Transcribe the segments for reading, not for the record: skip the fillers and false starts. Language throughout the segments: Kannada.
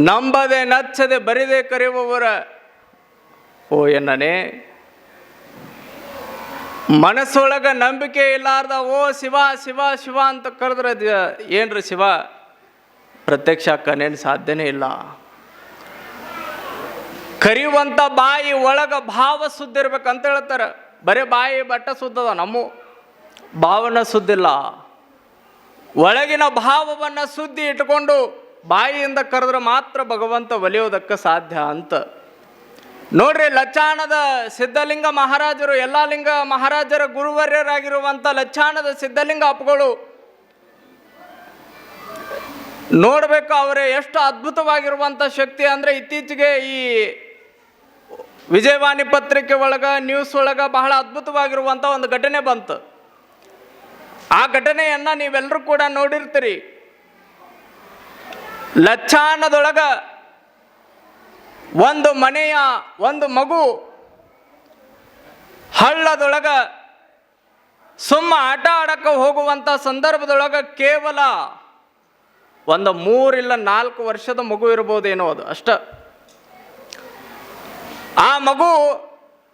ನಂಬದೆ ನಚ್ಚದೆ ಬರಿದೆ ಕರೆಯುವವರ ಓ ಎನ್ನನೆ, ಮನಸ್ಸೊಳಗ ನಂಬಿಕೆ ಇಲ್ಲಾರ್ದ ಓ ಶಿವ ಶಿವ ಶಿವ ಅಂತ ಕರೆದ್ರೆ ಏನ್ರಿ ಶಿವ ಪ್ರತ್ಯಕ್ಷ ಆಕ್ಕನೇನು ಸಾಧ್ಯನೇ ಇಲ್ಲ. ಕರೆಯುವಂಥ ಬಾಯಿ ಒಳಗ ಭಾವ ಸುದ್ದಿ ಇರ್ಬೇಕಂತ ಹೇಳ್ತಾರೆ. ಬರೀ ಬಾಯಿ ಬಟ್ಟ ಸುದ್ದದ, ನಮ್ಮ ಭಾವನ ಸುದ್ದಿಲ್ಲ. ಒಳಗಿನ ಭಾವವನ್ನು ಸುದ್ದಿ ಇಟ್ಕೊಂಡು ಬಾಯಿಯಿಂದ ಕರೆದ್ರೆ ಮಾತ್ರ ಭಗವಂತ ಒಲಿಯೋದಕ್ಕೆ ಸಾಧ್ಯ ಅಂತ ನೋಡ್ರಿ. ಲಚ್ಚಾಣದ ಸಿದ್ಧಲಿಂಗ ಮಹಾರಾಜರು, ಎಲ್ಲ ಲಿಂಗ ಮಹಾರಾಜರ ಗುರುವರ್ಯರಾಗಿರುವಂಥ ಲಚ್ಚಾಣದ ಸಿದ್ಧಲಿಂಗ ಅಪ್ಪಗಳು ನೋಡ್ಬೇಕು ಅವರೇ ಎಷ್ಟು ಅದ್ಭುತವಾಗಿರುವಂಥ ಶಕ್ತಿ ಅಂದರೆ, ಇತ್ತೀಚೆಗೆ ಈ ವಿಜಯವಾಣಿ ಪತ್ರಿಕೆ ಒಳಗ ನ್ಯೂಸ್ ಒಳಗ ಬಹಳ ಅದ್ಭುತವಾಗಿರುವಂಥ ಒಂದು ಘಟನೆ ಬಂತು. ಆ ಘಟನೆಯನ್ನ ನೀವೆಲ್ಲರೂ ಕೂಡ ನೋಡಿರ್ತೀರಿ. ಲಚ್ಚಾಣದೊಳಗ ಒಂದು ಮನೆಯ ಒಂದು ಮಗು ಹಳ್ಳದೊಳಗ ಸುಮ್ಮ ಆಟ ಆಡಕ್ಕೆ ಹೋಗುವಂಥ ಸಂದರ್ಭದೊಳಗ ಕೇವಲ ಒಂದು 3 ಇಲ್ಲ 4 ವರ್ಷದ ಮಗು ಇರ್ಬೋದೇನೋ, ಅದು ಅಷ್ಟ. ಆ ಮಗು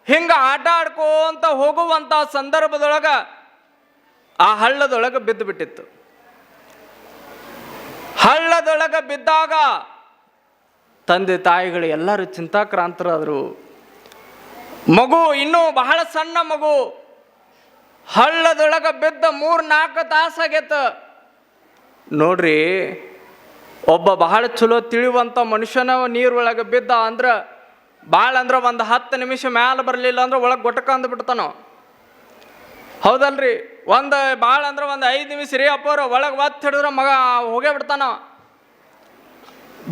ಹಿಂಗ ಆಟ ಆಡ್ಕೋಂತ ಹೋಗುವಂಥ ಸಂದರ್ಭದೊಳಗ ಆ ಹಳ್ಳದೊಳಗೆ ಬಿದ್ದು ಬಿಟ್ಟಿತ್ತು. ಹಳ್ಳದೊಳಗ ಬಿದ್ದಾಗ ತಂದೆ ತಾಯಿಗಳು ಎಲ್ಲರೂ ಚಿಂತಾಕ್ರಾಂತರಾದರು. ಮಗು ಇನ್ನೂ ಬಹಳ ಸಣ್ಣ ಮಗು, ಹಳ್ಳದೊಳಗ ಬಿದ್ದ 3-4 ತಾಸಾಗೈತ. ನೋಡ್ರಿ, ಒಬ್ಬ ಬಹಳ ಚಲೋ ತಿಳಿಯುವಂಥ ಮನುಷ್ಯನ ನೀರೊಳಗೆ ಬಿದ್ದ ಅಂದ್ರೆ ಭಾಳ ಅಂದ್ರೆ ಒಂದು 10 ನಿಮಿಷ ಮ್ಯಾಲೆ ಬರಲಿಲ್ಲ ಅಂದ್ರೆ ಒಳಗೆ ಗೊಟಕ ಅಂದ್ಬಿಡ್ತಾನೋ, ಹೌದಲ್ರಿ? ಭಾಳ ಅಂದ್ರೆ ಒಂದು 5 ನಿಮಿಷ ರೀ ಅಪ್ಪವ್ರು ಒಳಗೆ ಒತ್ತು ಹಿಡಿದ್ರೆ ಮಗ ಹೋಗೇ ಬಿಡ್ತಾನ.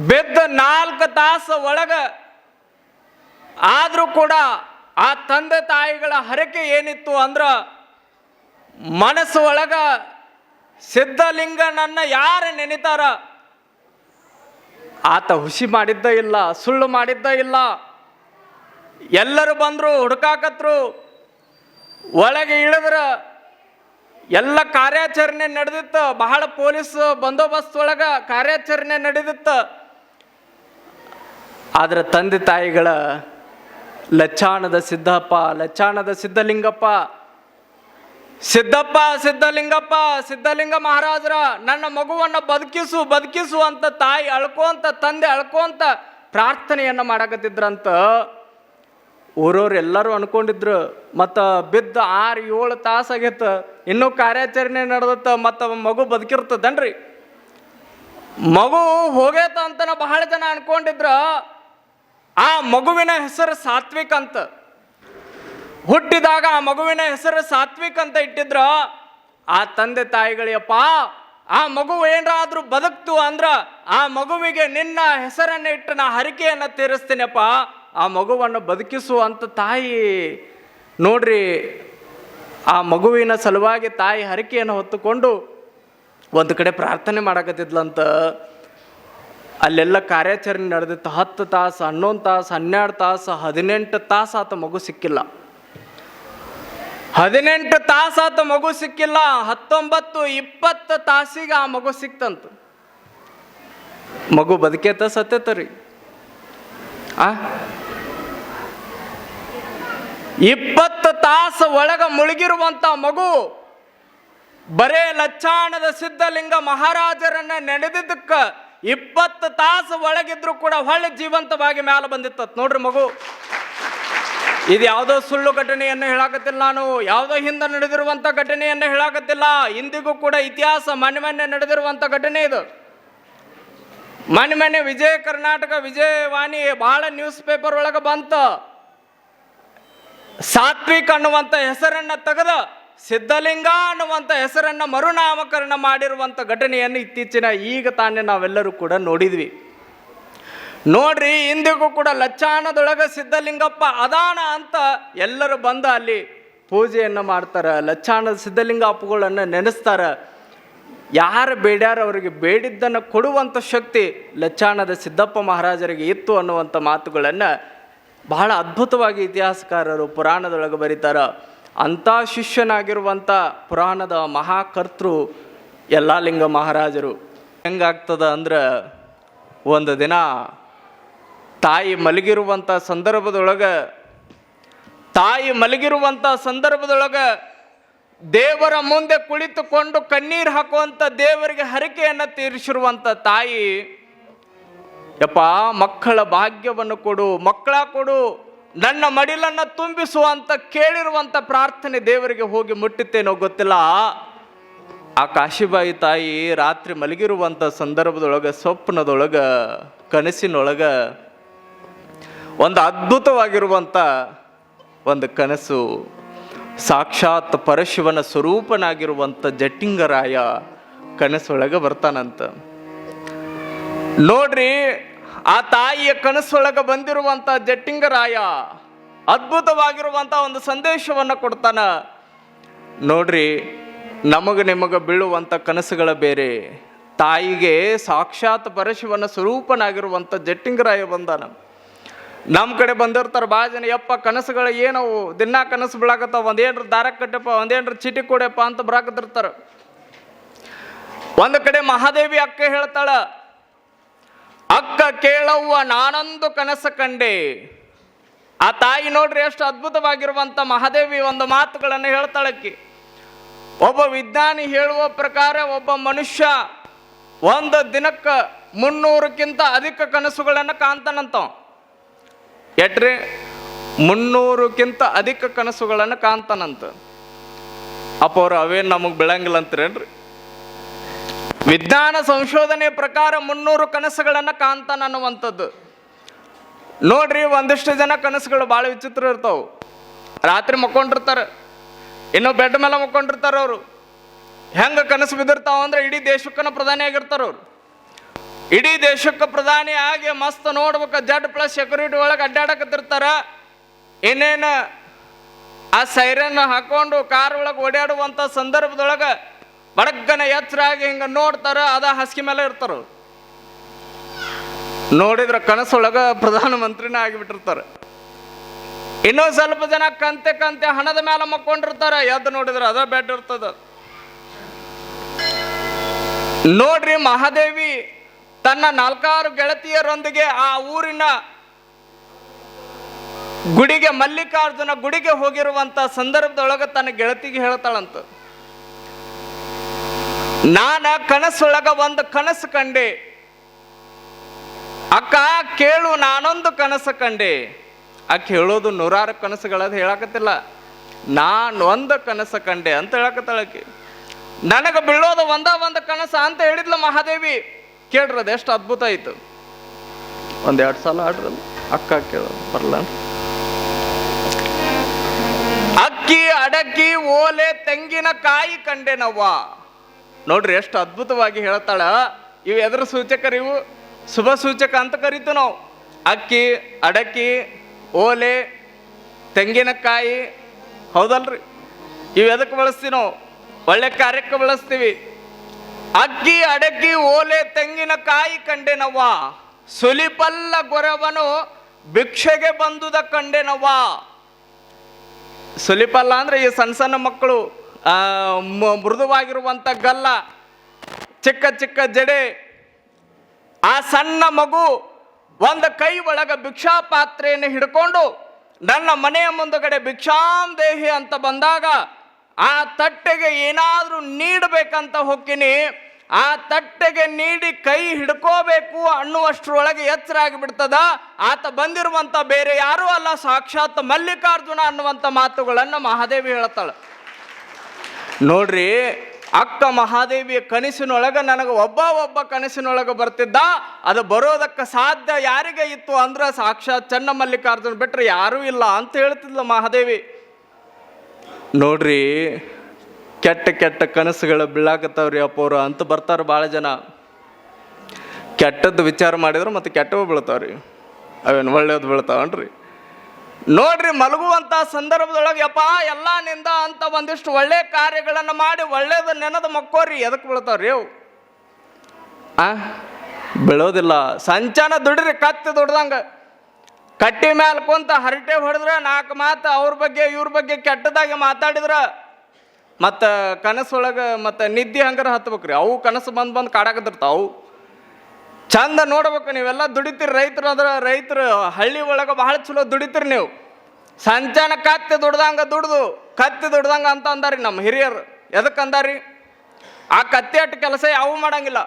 ಬಿದ್ದ 4 ತಾಸು ಒಳಗೆ ಆದರೂ ಕೂಡ ಆ ತಂದೆ ತಾಯಿಗಳ ಹರಕೆ ಏನಿತ್ತು ಅಂದ್ರೆ, ಮನಸ್ಸು ಒಳಗ ಸಿದ್ಧಲಿಂಗನನ್ನ ಯಾರು ನೆನಿತಾರ ಆತ ಹುಸಿ ಮಾಡಿದ್ದ ಇಲ್ಲ, ಸುಳ್ಳು ಮಾಡಿದ್ದ ಇಲ್ಲ. ಎಲ್ಲರೂ ಬಂದರು, ಹುಡುಕಾಕತ್ರು, ಒಳಗೆ ಇಳಿದ್ರ ಎಲ್ಲ ಕಾರ್ಯಾಚರಣೆ ನಡೆದಿತ್ತು. ಬಹಳ ಪೊಲೀಸ್ ಬಂದೋಬಸ್ತ್ ಒಳಗ ಕಾರ್ಯಾಚರಣೆ ನಡೆದಿತ್ತು. ಆದ್ರೆ ತಂದೆ ತಾಯಿಗಳ ಲಚ್ಚಾಣದ ಸಿದ್ದಪ್ಪ, ಲಚ್ಚಾಣದ ಸಿದ್ಧಲಿಂಗಪ್ಪ, ಸಿದ್ಧಲಿಂಗಪ್ಪ, ಸಿದ್ಧಲಿಂಗ ಮಹಾರಾಜರ ನನ್ನ ಮಗುವನ್ನು ಬದುಕಿಸು ಬದುಕಿಸು ಅಂತ ತಾಯಿ ಅಳ್ಕೋಂತ, ತಂದೆ ಅಳ್ಕೋಂತ ಪ್ರಾರ್ಥನೆಯನ್ನು ಮಾಡಕತ್ತಿದ್ರಂತ. ಊರವ್ರು ಎಲ್ಲರೂ ಅನ್ಕೊಂಡಿದ್ರು. ಮತ್ತು ಬಿದ್ದ 6-7 ತಾಸಾಗೈತ, ಇನ್ನೂ ಕಾರ್ಯಾಚರಣೆ ನಡೆದತ್ತ, ಮತ್ತು ಮಗು ಬದುಕಿರ್ತದನ್ರಿ. ಮಗು ಹೋಗೈತ ಅಂತ ಬಹಳ ಜನ ಅನ್ಕೊಂಡಿದ್ರ. ಆ ಮಗುವಿನ ಹೆಸರು ಸಾತ್ವಿಕ್ ಅಂತ. ಹುಟ್ಟಿದಾಗ ಆ ಮಗುವಿನ ಹೆಸರು ಸಾತ್ವಿಕ್ ಅಂತ ಇಟ್ಟಿದ್ರ. ಆ ತಂದೆ ತಾಯಿಗಳಪ್ಪ, ಆ ಮಗು ಏನಾದ್ರೂ ಬದುಕ್ತು ಅಂದ್ರ ಆ ಮಗುವಿಗೆ ನಿನ್ನ ಹೆಸರನ್ನ ಇಟ್ಟು ನಾ ಹರಿಕೆಯನ್ನು ತೀರಿಸ್ತೀನಪ್ಪ, ಆ ಮಗುವನ್ನು ಬದುಕಿಸುವಂತ ತಾಯಿ ನೋಡ್ರಿ. ಆ ಮಗುವಿನ ಸಲುವಾಗಿ ತಾಯಿ ಹರಿಕೆಯನ್ನು ಹೊತ್ತುಕೊಂಡು ಒಂದು ಕಡೆ ಪ್ರಾರ್ಥನೆ ಮಾಡಕತ್ತಿದ್ಲಂತ. ಅಲ್ಲೆಲ್ಲ ಕಾರ್ಯಾಚರಣೆ ನಡೆದಿತ್ತು. 10 ತಾಸು, 11 ತಾಸು, 12 ತಾಸು, 18 ತಾಸು ಆತ ಮಗು ಸಿಕ್ಕಿಲ್ಲ. 18 ತಾಸು ಆತ ಮಗು ಸಿಕ್ಕಿಲ್ಲ. 19-20 ತಾಸಿಗೆ ಆ ಮಗು ಸಿಕ್ತಂತ. ಮಗು ಬದುಕೇತ ಸತ್ಯತರಿ? 20 ತಾಸು ಒಳಗ ಮುಳುಗಿರುವಂತ ಮಗು ಬರೇ ಲಚ್ಚಾಣದ ಸಿದ್ಧಲಿಂಗ ಮಹಾರಾಜರನ್ನ ನೆನೆದಿದ್ದಕ್ಕ 20 ತಾಸು ಒಳಗಿದ್ರು ಕೂಡ ಹೊಳ್ಳಿ ಜೀವಂತವಾಗಿ ಮ್ಯಾಲ ಬಂದಿತ್ತ ನೋಡ್ರಿ ಮಗು. ಇದು ಯಾವುದೋ ಸುಳ್ಳು ಘಟನೆಯನ್ನು ಹೇಳಾಕತ್ತಿಲ್ಲ ನಾನು, ಯಾವುದೋ ಹಿಂದೆ ನಡೆದಿರುವಂಥ ಘಟನೆಯನ್ನು ಹೇಳಾಕತ್ತಿಲ್ಲ. ಇಂದಿಗೂ ಕೂಡ ಇತಿಹಾಸ ಮೊನ್ನೆ ನಡೆದಿರುವಂಥ ಘಟನೆ ಇದು. ಮೊನ್ನೆ ವಿಜಯ ಕರ್ನಾಟಕ, ವಿಜಯವಾಣಿ ಬಹಳ ನ್ಯೂಸ್ ಪೇಪರ್ ಒಳಗೆ ಬಂತ. ಸಾತ್ವಿಕ್ ಅನ್ನುವಂಥ ಹೆಸರನ್ನ ತೆಗೆದ ಸಿದ್ಧಲಿಂಗ ಅನ್ನುವಂಥ ಹೆಸರನ್ನ ಮರುನಾಮಕರಣ ಮಾಡಿರುವಂಥ ಘಟನೆಯನ್ನು ಇತ್ತೀಚಿನ ಈಗ ತಾನೇ ನಾವೆಲ್ಲರೂ ಕೂಡ ನೋಡಿದ್ವಿ. ನೋಡ್ರಿ, ಇಂದಿಗೂ ಕೂಡ ಲಚ್ಚಾಣದೊಳಗ ಸಿದ್ಧಲಿಂಗಪ್ಪ ಅದಾನ ಅಂತ ಎಲ್ಲರೂ ಬಂದ ಅಲ್ಲಿ ಪೂಜೆಯನ್ನು ಮಾಡ್ತಾರ. ಲಚ್ಚಾಣದ ಸಿದ್ಧಲಿಂಗ ಅಪ್ಪುಗಳನ್ನು ನೆನೆಸ್ತಾರ. ಯಾರು ಬೇಡ್ಯಾರ ಅವರಿಗೆ ಬೇಡಿದ್ದನ್ನು ಕೊಡುವಂಥ ಶಕ್ತಿ ಲಚ್ಚಾಣದ ಸಿದ್ದಪ್ಪ ಮಹಾರಾಜರಿಗೆ ಇತ್ತು ಅನ್ನುವಂಥ ಮಾತುಗಳನ್ನು ಬಹಳ ಅದ್ಭುತವಾಗಿ ಇತಿಹಾಸಕಾರರು ಪುರಾಣದೊಳಗೆ ಬರೀತಾರ. ಅಂಥ ಶಿಷ್ಯನಾಗಿರುವಂಥ ಪುರಾಣದ ಮಹಾಕರ್ತೃ ಯಲ್ಲಾಲಿಂಗ ಮಹಾರಾಜರು. ಹೆಂಗಾಗ್ತದ ಅಂದ್ರೆ, ಒಂದು ದಿನ ತಾಯಿ ಮಲಗಿರುವಂಥ ಸಂದರ್ಭದೊಳಗೆ ದೇವರ ಮುಂದೆ ಕುಳಿತುಕೊಂಡು ಕಣ್ಣೀರು ಹಾಕುವಂಥ ದೇವರಿಗೆ ಹರಕೆಯನ್ನು ತೀರಿಸಿರುವಂಥ ತಾಯಿ, ಯಪ್ಪ ಮಕ್ಕಳ ಭಾಗ್ಯವನ್ನು ಕೊಡು, ಮಕ್ಕಳ ಕೊಡು, ನನ್ನ ಮಡಿಲನ್ನು ತುಂಬಿಸುವಂತ ಕೇಳಿರುವಂಥ ಪ್ರಾರ್ಥನೆ ದೇವರಿಗೆ ಹೋಗಿ ಮುಟ್ಟಿತ್ತೇನೋ ಗೊತ್ತಿಲ್ಲ. ಆ ಕಾಶಿಬಾಯಿ ತಾಯಿ ರಾತ್ರಿ ಮಲಗಿರುವಂಥ ಸಂದರ್ಭದೊಳಗೆ ಸ್ವಪ್ನದೊಳಗೆ ಕನಸಿನೊಳಗೆ ಒಂದು ಅದ್ಭುತವಾಗಿರುವಂಥ ಒಂದು ಕನಸು. ಸಾಕ್ಷಾತ್ ಪರಶಿವನ ಸ್ವರೂಪನಾಗಿರುವಂಥ ಜಟ್ಟಿಂಗರಾಯ ಕನಸೊಳಗೆ ಬರ್ತಾನಂತ. ನೋಡ್ರಿ, ಆ ತಾಯಿಯ ಕನಸೊಳಗೆ ಬಂದಿರುವಂಥ ಜಟ್ಟಿಂಗರಾಯ ಅದ್ಭುತವಾಗಿರುವಂಥ ಒಂದು ಸಂದೇಶವನ್ನು ಕೊಡ್ತಾನ. ನೋಡ್ರಿ, ನಿಮಗೆ ಬೀಳುವಂಥ ಕನಸುಗಳ ಬೇರೆ, ತಾಯಿಗೆ ಸಾಕ್ಷಾತ್ ಪರಶಿವನ ಸ್ವರೂಪನಾಗಿರುವಂಥ ಜಟ್ಟಿಂಗರಾಯ ಬಂದಾನ. ನಮ್ಮ ಕಡೆ ಬಂದಿರ್ತಾರೆ ಭಾಳ ಜನ, ಯಪ್ಪ ಕನಸುಗಳು ಏನವು, ದಿನ ಕನಸು ಬೀಳಾಕತ್ತಾವ, ಒಂದೇನ್ರ ದಾರ ಕಟ್ಟಪ್ಪ, ಒಂದೇನ್ರ ಚೀಟಿ ಕೊಡಪ್ಪ ಅಂತ ಬರಾಕತ್ತಿರ್ತಾರೆ. ಒಂದು ಕಡೆ ಮಹಾದೇವಿ ಅಕ್ಕ ಹೇಳ್ತಾಳ, ಅಕ್ಕ ಕೇಳವ್ವ ನಾನೊಂದು ಕನಸು ಕಂಡೆ. ಆ ತಾಯಿ ನೋಡ್ರಿ ಎಷ್ಟು ಅದ್ಭುತವಾಗಿರುವಂಥ ಮಹಾದೇವಿ ಒಂದು ಮಾತುಗಳನ್ನು ಹೇಳ್ತಾಳಕ್ಕಿ. ಒಬ್ಬ ವಿಜ್ಞಾನಿ ಹೇಳುವ ಪ್ರಕಾರ ಒಬ್ಬ ಮನುಷ್ಯ ಒಂದು ದಿನಕ್ಕೆ 300ಕ್ಕಿಂತ ಅಧಿಕ ಕನಸುಗಳನ್ನು ಕಾಣ್ತಾನಂತ. ಎಟ್ರಿ 300ಕ್ಕಿಂತ ಅಧಿಕ ಕನಸುಗಳನ್ನು ಕಾಣ್ತಾನಂತ. ಅಪ್ಪ ಅವ್ರು ಅವೇನು ನಮಗೆ ಬೆಳಂಗಿಲ್ಲ ಅಂತೀರೇನ್ರಿ? ವಿಜ್ಞಾನ ಸಂಶೋಧನೆ ಪ್ರಕಾರ 300 ಕನಸುಗಳನ್ನು ಕಾಣ್ತಾನ ಅನ್ನುವಂಥದ್ದು. ನೋಡ್ರಿ, ಒಂದಿಷ್ಟು ಜನ ಕನಸುಗಳು ಭಾಳ ವಿಚಿತ್ರ ಇರ್ತಾವೆ. ರಾತ್ರಿ ಮಕ್ಕೊಂಡಿರ್ತಾರೆ, ಇನ್ನೂ ಬೆಡ್ ಮೇಲೆ ಮಕ್ಕೊಂಡಿರ್ತಾರೆ. ಅವರು ಹೆಂಗೆ ಕನಸು ಬಿದ್ದಿರ್ತಾವ ಅಂದ್ರೆ ಇಡೀ ದೇಶಕ್ಕನ ಪ್ರಧಾನಿ ಆಗಿರ್ತಾರೆ. ಅವರು ಇಡೀ ದೇಶಕ್ಕೆ ಪ್ರಧಾನಿ ಆಗಿ ಮಸ್ತ್ ನೋಡ್ಬೇಕು, Z+ ಸೆಕ್ಯೂರಿಟಿ ಒಳಗೆ ಅಡ್ಡಾಡಕತ್ತಿರ್ತಾರ. ಇನ್ನೇನು ಆ ಸೈರನ್ ಹಾಕೊಂಡು ಕಾರ್ ಒಳಗೆ ಓಡಾಡುವಂಥ ಸಂದರ್ಭದೊಳಗೆ ಬಡಗ್ಗನ ಎಚ್ಚರಾಗಿ ಹಿಂಗೆ ನೋಡ್ತಾರ, ಅದ ಹಾಸಿಗೆ ಮೇಲೆ ಇರ್ತಾರ. ನೋಡಿದ್ರೆ ಕನಸೊಳಗೆ ಪ್ರಧಾನಮಂತ್ರಿನೇ ಆಗಿಬಿಟ್ಟಿರ್ತಾರೆ. ಇನ್ನೂ ಸ್ವಲ್ಪ ಜನ ಕಂತೆ ಹಣದ ಮೇಲೆ ಮಕ್ಕೊಂಡಿರ್ತಾರೆ, ಎದ್ದು ನೋಡಿದ್ರೆ ಅದ ಬೆಡ್ ಇರ್ತದ. ನೋಡ್ರಿ, ಮಹಾದೇವಿ ತನ್ನ 4 ಗೆಳತಿಯರೊಂದಿಗೆ ಆ ಊರಿನ ಗುಡಿಗೆ, ಮಲ್ಲಿಕಾರ್ಜುನ ಗುಡಿಗೆ ಹೋಗಿರುವಂತ ಸಂದರ್ಭದೊಳಗೆ ತನ್ನ ಗೆಳತಿಗೆ ಹೇಳ್ತಾಳಂತ, ನಾನ ಕನಸೊಳಗ ಒಂದು ಕನಸು ಕಂಡೆ, ಅಕ್ಕ ಕೇಳು ನಾನೊಂದು ಕನಸು ಕಂಡೆ. ಆಕೆ ಹೇಳೋದು 100 ಕನಸುಗಳದ್ದು ಹೇಳಕತ್ತಿಲ್ಲ, ನಾನು ಒಂದು ಕನಸು ಕಂಡೆ ಅಂತ ಹೇಳಕತ್ತಾಳಕಿ. ನನಗೆ ಬೀಳೋದು ಒಂದು ಕನಸು ಅಂತ ಹೇಳಿದ್ಲ ಮಹಾದೇವಿ. ಕೇಳ್ರಿ, ಅದು ಎಷ್ಟು ಅದ್ಭುತ ಆಯ್ತು. 1-2 ಸಲ ಆಡ್ರಲ್ಲ, ಅಕ್ಕ ಕೇಳೋ ಬರಲ್ಲ. ಅಕ್ಕಿ ಅಡಕ್ಕಿ ಓಲೆ ತೆಂಗಿನಕಾಯಿ ಕಂಡೆನವ್ವ. ನೋಡ್ರಿ ಎಷ್ಟು ಅದ್ಭುತವಾಗಿ ಹೇಳ್ತಾಳ. ಇವು ಎದ್ರ ಸೂಚಕರು? ಇವು ಶುಭ ಸೂಚಕ ಅಂತ ಕರಿತೀವಿ ನಾವು. ಅಕ್ಕಿ, ಅಡಕ್ಕಿ, ಓಲೆ, ತೆಂಗಿನಕಾಯಿ, ಹೌದಲ್ರಿ? ಇವು ಎದಕ್ಕೆ ಬಳಸ್ತೀವಿ ನಾವು? ಒಳ್ಳೆ ಕಾರ್ಯಕ್ಕೆ ಬಳಸ್ತೀವಿ. ಅಕ್ಕಿ ಅಡಕ್ಕಿ ಓಲೆ ತೆಂಗಿನಕಾಯಿ ಕಂಡೆನವ್ವ, ಸುಲಿಪಲ್ಲ ಗೊರವನು ಭಿಕ್ಷೆಗೆ ಬಂದುದ ಕಂಡೆನವ್ವ. ಸುಲಿಪಲ್ಲ ಅಂದ್ರೆ ಈ ಸಣ್ಣ ಸಣ್ಣ ಮಕ್ಕಳು, ಮೃದುವಾಗಿರುವಂಥ ಗಲ್ಲ, ಚಿಕ್ಕ ಚಿಕ್ಕ ಜಡೆ. ಆ ಸಣ್ಣ ಮಗು ಒಂದು ಕೈ ಒಳಗ ಭಿಕ್ಷಾ ಪಾತ್ರೆಯನ್ನು ಹಿಡ್ಕೊಂಡು ನನ್ನ ಮನೆಯ ಮುಂದುಗಡೆ ಭಿಕ್ಷಾಂದೇಹಿ ಅಂತ ಬಂದಾಗ ಆ ತಟ್ಟೆಗೆ ಏನಾದರೂ ನೀಡಬೇಕಂತ ಹೋಗ್ತೀನಿ. ಆ ತಟ್ಟೆಗೆ ನೀಡಿ ಕೈ ಹಿಡ್ಕೋಬೇಕು ಅನ್ನುವಷ್ಟರೊಳಗೆ ಎಚ್ಚರ ಆಗಿಬಿಡ್ತದ. ಆತ ಬಂದಿರುವಂಥ ಬೇರೆ ಯಾರೂ ಅಲ್ಲ, ಸಾಕ್ಷಾತ್ ಮಲ್ಲಿಕಾರ್ಜುನ ಅನ್ನುವಂಥ ಮಾತುಗಳನ್ನು ಮಹಾದೇವಿ ಹೇಳ್ತಾಳೆ. ನೋಡ್ರಿ, ಅಕ್ಕ ಮಹಾದೇವಿಯ ಕನಸಿನೊಳಗೆ ನನಗೆ ಒಬ್ಬ ಕನಸಿನೊಳಗೆ ಬರ್ತಿದ್ದ. ಅದು ಬರೋದಕ್ಕೆ ಸಾಧ್ಯ ಯಾರಿಗೆ ಇತ್ತು ಅಂದ್ರೆ ಸಾಕ್ಷಾತ್ ಚನ್ನಮಲ್ಲಿಕಾರ್ಜುನ ಬಿಟ್ಟರೆ ಯಾರೂ ಇಲ್ಲ ಅಂತ ಹೇಳ್ತಿದ್ಲ ಮಹಾದೇವಿ. ನೋಡ್ರಿ, ಕೆಟ್ಟ ಕನಸುಗಳು ಬೀಳಾಕತ್ತವ್ರಿ ಅಪ್ಪವ್ರು ಅಂತ ಬರ್ತಾರೆ ಭಾಳ ಜನ. ಕೆಟ್ಟದ್ದು ವಿಚಾರ ಮಾಡಿದ್ರೆ ಮತ್ತೆ ಕೆಟ್ಟವು ಬೀಳ್ತಾವ್ರಿ, ಅವೇನು ಒಳ್ಳೇದು ಬೀಳ್ತಾವನ್ರಿ? ನೋಡ್ರಿ, ಮಲಗುವಂಥ ಸಂದರ್ಭದೊಳಗೆ ಯಪ್ಪ ಎಲ್ಲ ನಿಂದ ಅಂತ ಒಂದಿಷ್ಟು ಒಳ್ಳೆ ಕಾರ್ಯಗಳನ್ನು ಮಾಡಿ ಒಳ್ಳೇದು ನೆನದ ಮಕ್ಕೋರಿ. ಎದಕ್ಕೆ ಬೀಳ್ತಾವ್ರಿ ಅವು? ಬೀಳೋದಿಲ್ಲ. ಸಂಚಾನ ದುಡ್ರಿ, ಕತ್ತಿ ದುಡ್ದಂಗೆ. ಕಟ್ಟಿ ಮೇಲೆ ಕುಂತ ಹರಟೆ ಹೊಡೆದ್ರೆ 4 ಮಾತು ಅವ್ರ ಬಗ್ಗೆ ಇವ್ರ ಬಗ್ಗೆ ಕೆಟ್ಟದಾಗಿ ಮಾತಾಡಿದ್ರೆ ಮತ್ತು ಕನಸೊಳಗೆ ಮತ್ತು ನಿದ್ದೆ ಹಂಗಾರ ಹತ್ಬೇಕ್ರಿ. ಅವು ಕನಸು ಬಂದು ಕಾಡಾಕತ್ತಿರ್ತಾವು. ಚಂದ ನೋಡ್ಬೇಕು. ನೀವೆಲ್ಲ ದುಡಿತೀರಿ, ರೈತರು ಅದ್ರ ರೈತರು ಹಳ್ಳಿ ಒಳಗೆ ಬಹಳ ಚಲೋ ದುಡಿತೀರಿ ನೀವು. ಸಂಚಾನ ಕತ್ತಿ ದುಡ್ದಂಗ ದುಡ್ದು ಕತ್ತಿ ದುಡ್ದಂಗ ಅಂತ ಅಂದಾರಿ ನಮ್ಮ ಹಿರಿಯರು. ಎದಕ್ಕೆ ಅಂದಾರಿ? ಆ ಕತ್ತಿ ಅಟ್ಟು ಕೆಲಸ ಯಾವ ಮಾಡಂಗಿಲ್ಲ,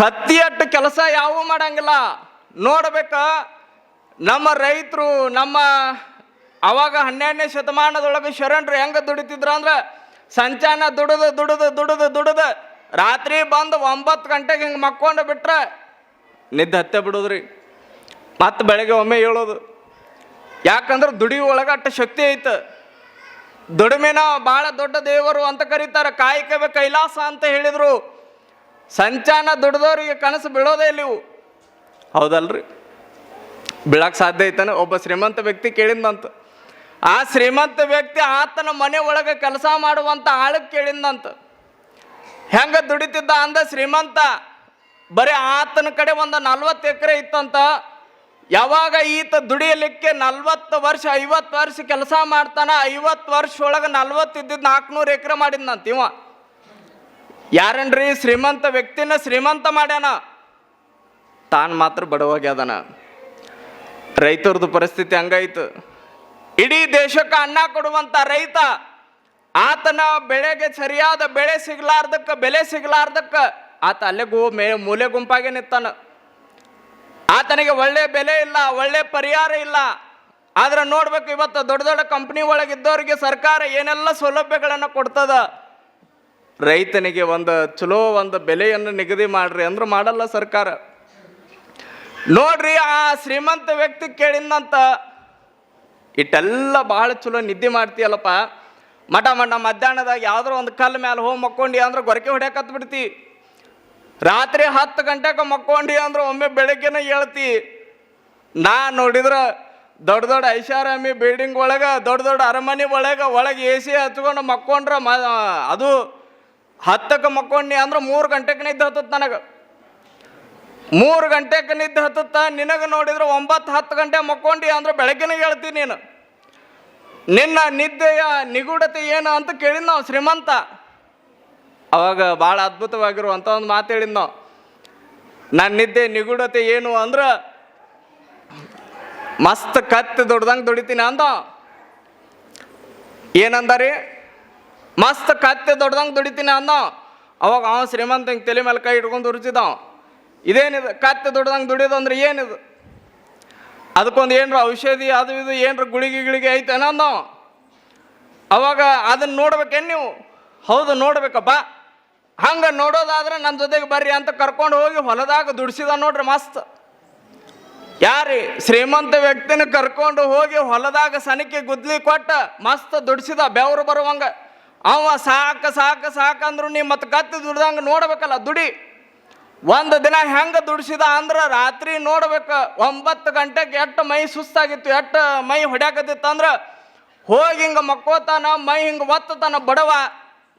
ಕತ್ತಿ ಅಟ್ಟು ಕೆಲಸ ಯಾವ ಮಾಡಂಗಿಲ್ಲ. ನೋಡ್ಬೇಕ ನಮ್ಮ ರೈತರು, ನಮ್ಮ ಅವಾಗ 12ನೇ ಶತಮಾನದೊಳಗೆ ಶರಣರು ಹೆಂಗೆ ದುಡಿತಿದ್ರು ಅಂದ್ರೆ ಸಂಚಾನ ದುಡಿದು ದುಡಿದು ದುಡಿದು ದುಡಿದು ರಾತ್ರಿ ಬಂದು 9 ಗಂಟೆಗೆ ಹಿಂಗೆ ಮಕ್ಕೊಂಡು ಬಿಟ್ರೆ ನಿದ್ದೆ ಹತ್ತೆ ಬಿಡೋದ್ರಿ. ಮತ್ತು ಬೆಳಗ್ಗೆ ಒಮ್ಮೆ ಹೇಳೋದು. ಯಾಕಂದ್ರೆ ದುಡಿಯೋ ಒಳಗೆ ಅಷ್ಟು ಶಕ್ತಿ ಐತೆ. ದುಡಿಮೆನ ಭಾಳ ದೊಡ್ಡ ದೇವರು ಅಂತ ಕರೀತಾರೆ. ಕಾಯಕವೇ ಕೈಲಾಸ ಅಂತ ಹೇಳಿದರು. ಸಂಚಾನ ದುಡ್ದವ್ರಿಗೆ ಕನಸು ಬೀಳೋದೇ ಇಲ್ಲಿವು, ಹೌದಲ್ರಿ? ಬೀಳಕ್ಕೆ ಸಾಧ್ಯ ಐತಾನೆ? ಒಬ್ಬ ಶ್ರೀಮಂತ ವ್ಯಕ್ತಿ ಕೇಳಿದಂತ. ಆ ಶ್ರೀಮಂತ ವ್ಯಕ್ತಿ ಆತನ ಮನೆ ಒಳಗೆ ಕೆಲಸ ಮಾಡುವಂಥ ಆಳಕ್ಕೆ ಕೇಳಿದಂತ. ಹೆಂಗೆ ದುಡಿತಿದ್ದ ಅಂದ ಶ್ರೀಮಂತ? ಬರೀ ಆತನ ಕಡೆ ಒಂದು 40 ಎಕರೆ ಇತ್ತಂತ. ಯಾವಾಗ ಈತ ದುಡಿಯಲಿಕ್ಕೆ 40 ವರ್ಷ 50 ವರ್ಷ ಕೆಲಸ ಮಾಡ್ತಾನ, 50 ವರ್ಷ ಒಳಗೆ 40 ಇದ್ದಿದ್ದು 400 ಎಕರೆ ಮಾಡಿದ್ನಂತ ಇವ. ಯಾರನ್ರಿ? ಶ್ರೀಮಂತ ವ್ಯಕ್ತಿನ ಶ್ರೀಮಂತ ಮಾಡ್ಯಾನ, ತಾನು ಮಾತ್ರ ಬಡವಾಗ್ಯಾದನ. ರೈತರದ್ದು ಪರಿಸ್ಥಿತಿ ಹಂಗಾಯ್ತು. ಇಡೀ ದೇಶಕ್ಕೆ ಅನ್ನ ಕೊಡುವಂಥ ರೈತ ಆತನ ಬೆಳೆಗೆ ಸರಿಯಾದ ಬೆಳೆ ಸಿಗ್ಲಾರ್ದಕ್ಕೆ, ಬೆಲೆ ಸಿಗ್ಲಾರ್ದಕ್ಕೆ ಆತ ಅಲ್ಲೇ ಮೂಲೆ ಗುಂಪಾಗೆ ನಿಂತಾನ. ಆತನಿಗೆ ಒಳ್ಳೆ ಬೆಲೆ ಇಲ್ಲ, ಒಳ್ಳೆ ಪರಿಹಾರ ಇಲ್ಲ. ಆದ್ರೆ ನೋಡ್ಬೇಕು, ಇವತ್ತು ದೊಡ್ಡ ದೊಡ್ಡ ಕಂಪ್ನಿ ಒಳಗಿದ್ದವ್ರಿಗೆ ಸರ್ಕಾರ ಏನೆಲ್ಲ ಸೌಲಭ್ಯಗಳನ್ನು ಕೊಡ್ತದ. ರೈತನಿಗೆ ಒಂದು ಚಲೋ ಒಂದು ಬೆಲೆಯನ್ನು ನಿಗದಿ ಮಾಡ್ರಿ ಅಂದ್ರೆ ಮಾಡಲ್ಲ ಸರ್ಕಾರ. ನೋಡ್ರಿ, ಆ ಶ್ರೀಮಂತ ವ್ಯಕ್ತಿ ಕೇಳಿದಂತ, ಇಟ್ಟೆಲ್ಲ ಭಾಳ ಚಲೋ ನಿದ್ದೆ ಮಾಡ್ತೀಯಲ್ಲಪ್ಪ, ಮಠ ಮಧ್ಯಾಹ್ನದಾಗ ಯಾವ್ದಾರ ಒಂದು ಕಲ್ಲು ಮೇಲೆ ಹೋಗಿ ಮಕ್ಕೊಂಡಿ ಅಂದ್ರೆ ಗೊರಕೆ ಹೊಡ್ಯಾಕತ್ ಬಿಡ್ತಿ. ರಾತ್ರಿ 10 ಗಂಟೆಗೆ ಮಕ್ಕೊಂಡಿ ಅಂದ್ರೆ ಒಮ್ಮೆ ಬೆಳಗ್ಗೆನ ಹೇಳ್ತಿ. ನಾ ನೋಡಿದ್ರೆ ದೊಡ್ಡ ದೊಡ್ಡ ಐಷಾರಾಮಿ ಬಿಲ್ಡಿಂಗ್ ಒಳಗೆ, ದೊಡ್ಡ ದೊಡ್ಡ ಅರಮನೆ ಒಳಗೆ AC ಹಚ್ಕೊಂಡು ಮಕ್ಕೊಂಡ್ರೆ ಅದು 10ಕ್ಕೆ ಮಕ್ಕೊಂಡಿ ಅಂದ್ರೆ 3 ಗಂಟೆಗೆ ನಿದ್ದೆ ಹತ್ತತ್. ನನಗೆ 3 ಗಂಟೆಗೆ ನಿದ್ದೆ ಹತ್ತತ್ತ. ನಿನಗೆ ನೋಡಿದ್ರೆ 9-10 ಗಂಟೆ ಮಕ್ಕೊಂಡಿ ಅಂದ್ರೆ ಬೆಳಗ್ಗೆನ ಹೇಳ್ತೀನಿ ನೀನು. ನಿನ್ನ ನಿದ್ದೆಯ ನಿಗೂಢತೆ ಏನು ಅಂತ ಕೇಳಿದ್ ನಾವು ಶ್ರೀಮಂತ. ಅವಾಗ ಭಾಳ ಅದ್ಭುತವಾಗಿರುವಂಥ ಒಂದು ಮಾತು ಹೇಳಿದ್ ನಾವು. ನನ್ನ ನಿದ್ದೆ ನಿಗೂಢತೆ ಏನು ಅಂದ್ರೆ ಮಸ್ತ್ ಕತ್ತಿ ದುಡ್ದಂಗೆ ದುಡಿತೀನಿ ಅಂದ. ಏನಂದಾರಿ? ಮಸ್ತ್ ಕತ್ತಿ ದೊಡ್ಡದಂಗೆ ದುಡಿತೀನಿ ಅಂದ. ಅವಾಗ ಅವ ಶ್ರೀಮಂತ ಹಿಂಗೆ ತಲೆ ಮೇಲೆ ಕೈ ಇಟ್ಕೊಂಡು ಉರಿಸಿದವ. ಇದೇನಿದು ಕತ್ತಿ ದೊಡ್ಡದಂಗೆ ದುಡಿಯೋದು ಅಂದ್ರೆ ಏನಿದು? ಅದಕ್ಕೊಂದು ಏನರ ಔಷಧಿ ಅದು ಇದು ಏನರ ಗುಳಿಗೆ ಐತೇನ ಅಂದ. ಅವಾಗ ಅದನ್ನು ನೋಡ್ಬೇಕೇನು ನೀವು? ಹೌದು ನೋಡ್ಬೇಕಪ್ಪ. ಹಂಗೆ ನೋಡೋದಾದ್ರೆ ನನ್ನ ಜೊತೆಗೆ ಬರ್ರಿ ಅಂತ ಕರ್ಕೊಂಡು ಹೋಗಿ ಹೊಲದಾಗ ದುಡಿಸಿದ ನೋಡ್ರಿ ಮಸ್ತ್. ಯಾರಿ? ಶ್ರೀಮಂತ ವ್ಯಕ್ತಿನ ಕರ್ಕೊಂಡು ಹೋಗಿ ಹೊಲದಾಗ ಸನಿಕೆ ಗುದ್ಲಿ ಕೊಟ್ಟ ಮಸ್ತ್ ದುಡಿಸಿದ, ಬೆವರು ಬರುವಂಗ. ಅವ ಸಾಕಂದ್ರು ನೀ ಮತ್ತೆ ಕತ್ತಿ ದುಡ್ದಂಗೆ ನೋಡ್ಬೇಕಲ್ಲ ದುಡಿ. ಒಂದು ದಿನ ಹೆಂಗೆ ದುಡಿಸಿದ ಅಂದ್ರೆ ರಾತ್ರಿ ನೋಡ್ಬೇಕು 9 ಗಂಟೆಗೆ ಎಷ್ಟು ಮೈ ಸುಸ್ತಾಗಿತ್ತು, ಎಷ್ಟು ಮೈ ಹೊಡ್ಯಾಕತ್ತಿತ್ತು ಅಂದ್ರೆ ಹೋಗಿ ಹಿಂಗೆ ಮಕ್ಕೋತಾನ, ಮೈ ಹಿಂಗೆ ಒತ್ತತಾನ ಬಡವ.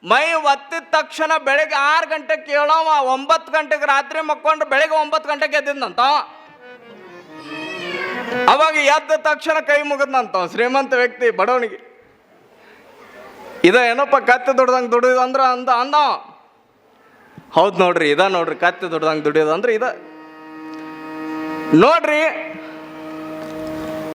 ಮೈ ಒತ್ತಿದ ತಕ್ಷಣ ಬೆಳಗ್ಗೆ 6 ಗಂಟೆಗೆ ಕೇಳವ, 9 ಗಂಟೆಗೆ ರಾತ್ರಿ ಮಕ್ಕೊಂಡ್ರೆ ಬೆಳಗ್ಗೆ 9 ಗಂಟೆಗೆ ಎದ್ದಿದ್ನಂತ. ಅವಾಗ ಎದ್ದ ತಕ್ಷಣ ಕೈ ಮುಗಿದ್ನಂತ ಶ್ರೀಮಂತ ವ್ಯಕ್ತಿ ಬಡವನಿಗೆ. ಏನಪ್ಪ ಕತ್ತಿ ದುಡ್ದಂಗೆ ದುಡಿಯೋದು ಅಂದ್ರೆ ಅಂದ. ಹೌದು ನೋಡ್ರಿ, ನೋಡ್ರಿ ಕತ್ತಿ ದುಡ್ದಂಗೆ ದುಡಿಯೋದು ಅಂದ್ರೆ ನೋಡ್ರಿ